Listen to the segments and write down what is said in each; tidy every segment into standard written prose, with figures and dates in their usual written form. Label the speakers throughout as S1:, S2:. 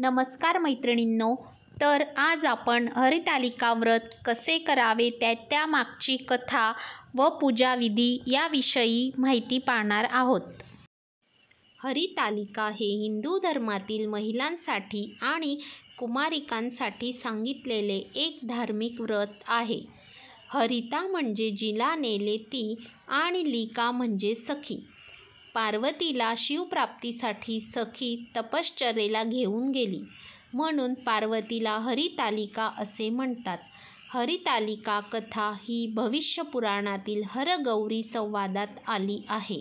S1: नमस्कार मैत्रिणींनो. तर आज आपण हरितालिका व्रत कसे करावे त्यामागची कथा व पूजाविधी याविषयी माहिती पाहणार आहोत. हरितालिका हे हिंदू धर्मातील महिलांसाठी आणि कुमारिकांसाठी सांगितलेले एक धार्मिक व्रत आहे. हरिता म्हणजे जिला नेले ती आणि लिका म्हणजे सखी. पार्वतीला शिवप्राप्तीसाठी सखी तपश्चर्येला घेऊन गेली, म्हणून पार्वतीला हरितालिका असे म्हणतात. हरितालिका कथा ही भविष्यपुराणातील हरगौरी संवादात आली आहे.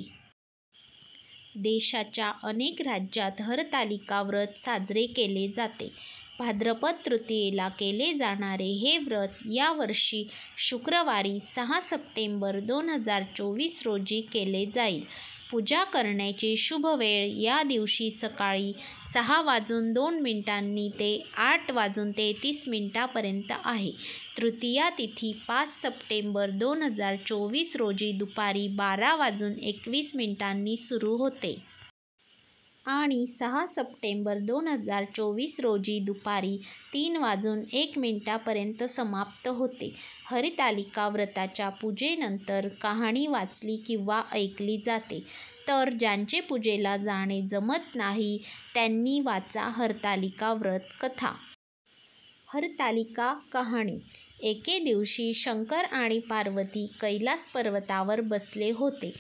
S1: देशाच्या अनेक राज्यात हरतालिका व्रत साजरे केले जाते. भाद्रपद तृतीयेला केले जाणारे हे व्रत यावर्षी शुक्रवारी 6 सप्टेंबर 2024 रोजी केले जाईल. पूजा करण्याची शुभ वेळ या दिवशी सकाळी 6:02 ते 8:33 पर्यंत आहे. तृतीया तिथी 5 सप्टेंबर 2024 रोजी दुपारी 12:21 सुरू होते आणि 6 सप्टेंबर 2024 रोजी दुपारी 3:01 पर्यंत समाप्त होते. हरितालिका व्रताच्या पूजेनंतर कहाणी वाचली किंवा ऐकली जाते. तर ज्यांचे पूजेला जाणे जमत नाही त्यांनी वाचा हरतालिका व्रत कथा. हरतालिका कहाणी. एके दिवशी शंकर आणि पार्वती कैलास पर्वतावर बसले होते.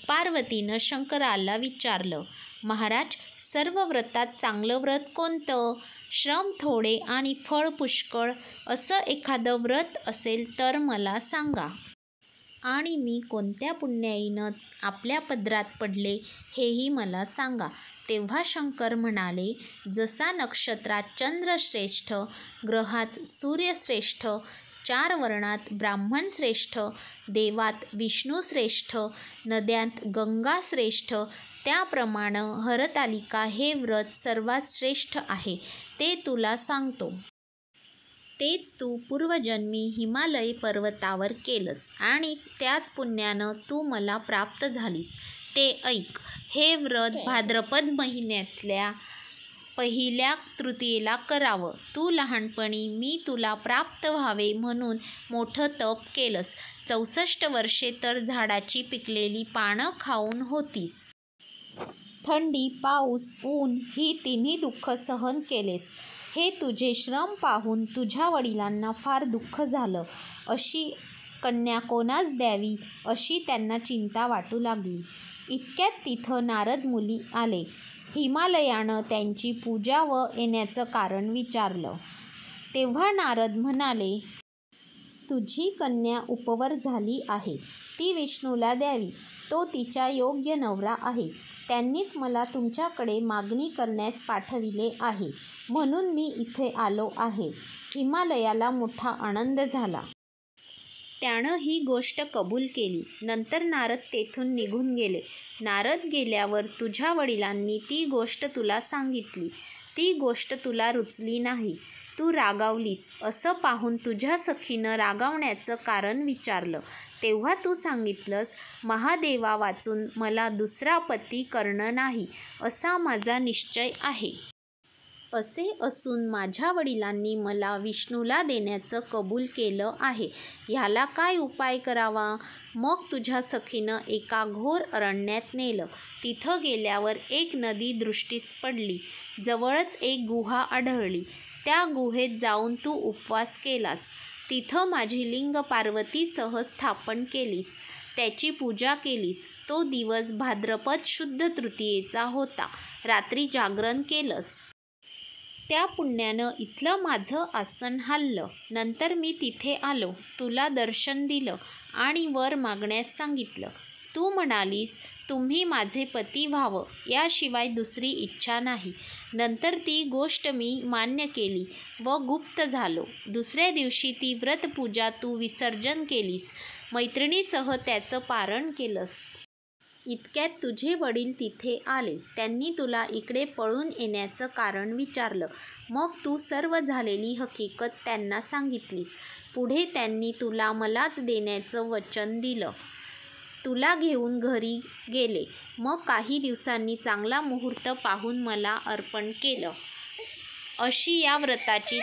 S1: पार्वतीनं शंकराला विचारलं, महाराज, सर्व व्रतात चांगलं व्रत कोणतं? श्रम थोडे आणि फळ पुष्कळ असं एखादं व्रत असेल तर मला सांगा. आणि मी कोणत्या पुण्याईनं आपल्या पदरात पडले हेही मला सांगा. तेव्हा शंकर म्हणाले, जसा नक्षत्रात चंद्र श्रेष्ठ, ग्रहात सूर्य श्रेष्ठ, 4 वर्णात ब्राह्मण श्रेष्ठ, देवात विष्णू श्रेष्ठ, नद्यांत गंगा श्रेष्ठ, त्याप्रमाणे हरतालिका हे व्रत सर्वात श्रेष्ठ आहे. ते तुला सांगतो. तेच तू पूर्वजन्मी हिमालय पर्वतावर केलंस आणि त्याच पुण्यानं तू मला प्राप्त झालीस. ते ऐक. हे व्रत भाद्रपद महिन्यातल्या पहिल्या तृतीयेला करावं. तू लहानपणी मी तुला प्राप्त व्हावे म्हणून मोठं तप केलंस. 64 वर्षे तर झाडाची पिकलेली पानं खाऊन होतीस. थंडी, पाऊस, ऊन ही तिन्ही दुःख सहन केलेस. हे तुझे श्रम पाहून तुझ्या वडिलांना फार दुःख झालं. अशी कन्या कोणास द्यावी अशी त्यांना चिंता वाटू लागली. इतक्यात तिथं नारद मुनी आले. हिमालयानं त्यांची पूजा व येण्याचं कारण विचारलं. तेव्हा नारद म्हणाले, तुझी कन्या उपवर झाली आहे. ती विष्णूला द्यावी. तो तिचा योग्य नवरा आहे. त्यांनीच मला तुमच्याकडे मागणी करण्यास पाठविले आहे, म्हणून मी इथे आलो आहे. हिमालयाला मोठा आनंद झाला. त्यानं ही गोष्ट कबूल केली. नंतर नारद तेथून निघून गेले. नारद गेल्यावर तुझ्या वडिलांनी ती गोष्ट तुला सांगितली. ती गोष्ट तुला रुचली नाही. तू रागावलीस. असं पाहून तुझ्या सखीनं रागावण्याचं कारण विचारलं. तेव्हा तू सांगितलंस, महादेवा वाचून मला दुसरा पती करणं नाही असा माझा निश्चय आहे. असे असून माझ्या वडिलांनी मला विष्णूला देण्याचं कबूल केलं आहे. ह्याला काय उपाय करावा? मग तुझ्या सखीनं एका घोर अरण्यात नेलं. तिथं गेल्यावर एक नदी दृष्टीस पडली. जवळच एक गुहा आढळली. त्या गुहेत जाऊन तू उपवास केलास. तिथं माझी लिंग पार्वतीसह स्थापन केलीस. त्याची पूजा केलीस. तो दिवस भाद्रपद शुद्ध तृतीयेचा होता. रात्री जागरण केलंस. त्या पुण्यानं इथलं माझं आसन हाललं. नंतर मी तिथे आलो. तुला दर्शन दिलं आणि वर मागण्यास सांगितलं. तू म्हणालीस, तुम्ही माझे पती व्हावं याशिवाय दुसरी इच्छा नाही. नंतर ती गोष्ट मी मान्य केली व गुप्त झालो. दुसऱ्या दिवशी ती व्रतपूजा तू विसर्जन केलीस. मैत्रिणीसह त्याचं पारण केलंस. इतक्यात तुझे वडील तिथे आले. त्यांनी तुला इकडे पळून येण्याचं कारण विचारलं. मग तू सर्व झालेली हकीकत त्यांना सांगितलीस. पुढे त्यांनी तुला मलाच देण्याचं वचन दिलं. तुला घेऊन घरी गेले. मग काही दिवसांनी चांगला मुहूर्त पाहून मला अर्पण केलं. अशी या व्रताची.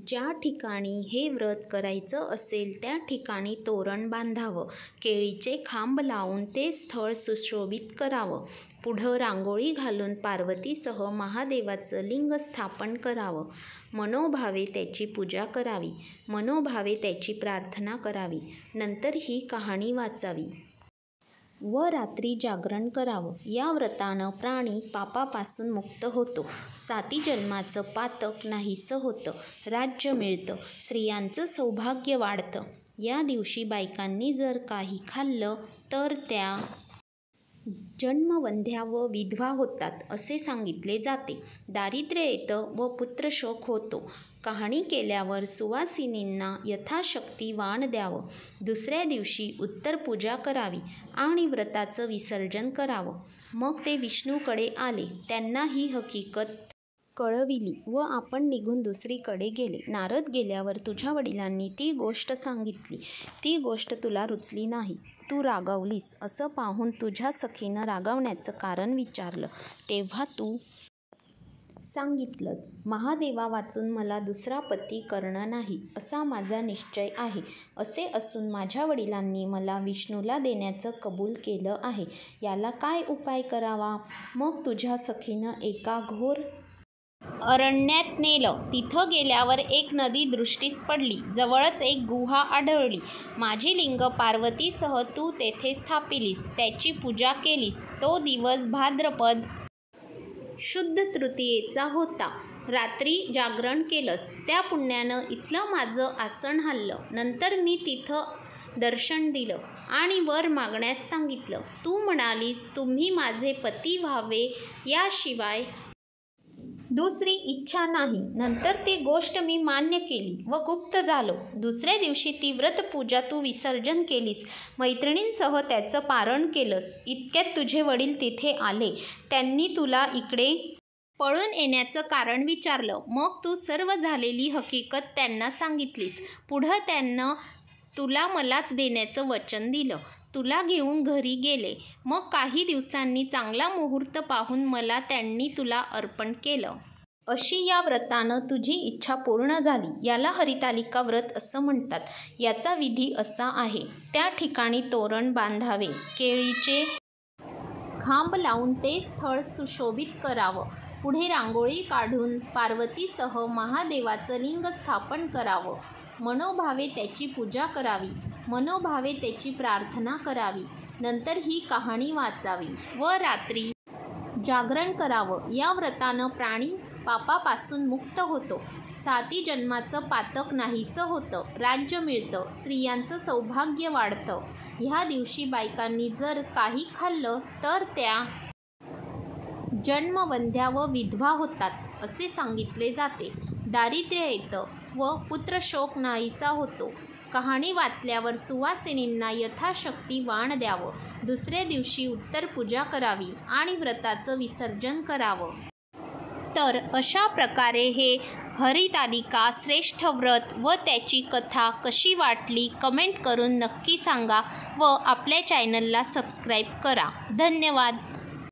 S1: ज्या ठिकाणी हे व्रत करायचं असेल त्या ठिकाणी तोरण बांधावं, केळीचे खांब लावून ते स्थळ सुशोभित करावं, पुढं रांगोळी घालून पार्वतीसह महादेवाचं लिंग स्थापन करावं, मनोभावे त्याची पूजा करावी, मनोभावे त्याची प्रार्थना करावी, नंतर ही कहाणी वाचावी व रात्री जागरण करावं. या व्रतानं प्राणी पापापासून मुक्त होतो, 7 जन्माचं पातक नाहीसं होतं, राज्य मिळतं, स्त्रियांचं सौभाग्य वाढतं. या दिवशी बायकांनी जर काही खाल्लं तर त्या जन्मवंध्या व विधवा होतात असे सांगितले जाते. दारिद्र्य येतं व पुत्रशोक होतो. कहाणी केल्यावर सुवासिनींना यथाशक्ती वाण द्यावं. दुसऱ्या दिवशी उत्तर पूजा करावी आणि व्रताचं विसर्जन करावं. मग ते विष्णूकडे आले, त्यांना ही हकीकत कळविली व आपण निघून दुसरीकडे गेले. नारद गेल्यावर तुझ्या वडिलांनी ती गोष्ट सांगितली. ती गोष्ट तुला रुचली नाही, तू रागावलीस. असं पाहून तुझ्या सखीनं रागावण्याचं कारण विचारलं, तेव्हा तू सांगितलंस, महादेवा वाचून मला दुसरा पती करणं नाही असा माझा निश्चय आहे. असे असून माझ्या वडिलांनी मला विष्णूला देण्याचं कबूल केलं आहे. याला काय उपाय करावा? मग तुझ्या सखीनं एका घोर अरण्यात नेलं. तिथं गेल्यावर एक नदी दृष्टीस पडली. जवळच एक गुहा आढळली. माझी लिंग पार्वतीसह तू तेथे स्थापिलीस, त्याची पूजा केलीस. तो दिवस भाद्रपद शुद्ध तृतीयेचा होता. रात्री जागरण केलंस, त्या पुण्यानं इथलं माझं आसन हललं. नंतर मी तिथं दर्शन दिलं आणि वर मागण्यास सांगितलं. तू म्हणालीस तुम्ही माझे पती व्हावे, याशिवाय दुसरी इच्छा नाही. नंतर ती गोष्ट मी मान्य केली व गुप्त झालो. दुसऱ्या दिवशी ती व्रतपूजा तू विसर्जन केलीस, मैत्रिणींसह त्याचं पारण केलंस. इतक्यात तुझे वडील तिथे आले. त्यांनी तुला इकडे पळून येण्याचं कारण विचारलं. मग तू सर्व झालेली हकीकत त्यांना सांगितलीस. पुढं त्यानं तुला मलाच देण्याचं वचन दिलं. तुला घेऊन घरी गेले. मग काही दिवसांनी चांगला मुहूर्त पाहून मला त्यांनी तुला अर्पण केलं. अशी या व्रतानं तुझी इच्छा पूर्ण झाली. याला हरितालिका व्रत असं म्हणतात. याचा विधी असा आहे, त्या ठिकाणी तोरण बांधावे, केळीचे खांब लावून ते स्थळ सुशोभित करावं, पुढे रांगोळी काढून पार्वतीसह महादेवाचं लिंग स्थापन करावं, मनोभावे त्याची पूजा करावी, मनोभावे त्याची प्रार्थना करावी, नंतर ही कहाणी वाचावी व रात्री जागरण करावं. या व्रतानं प्राणी पापापासून मुक्त होतो, 7 जन्माचं पातक नाहीसं होतं, राज्य मिळतं, स्त्रियांचं सौभाग्य वाढतं. ह्या दिवशी बायकांनी जर काही खाल्लं तर त्या जन्मवंध्या व विधवा होतात असे सांगितले जाते. दारिद्र्य येतं व पुत्रशोक नाहीसा होतो. कहाणी वाचल्यावर सुवासिनींना यथाशक्ती वाण द्यावं. दुसऱ्या दिवशी उत्तर पूजा करावी आणि व्रताचं विसर्जन करावं. तर अशा प्रकारे हे हरितालिका श्रेष्ठ व्रत व त्याची कथा कशी वाटली कमेंट करून नक्की सांगा व आपल्या चॅनलला सबस्क्राईब करा. धन्यवाद.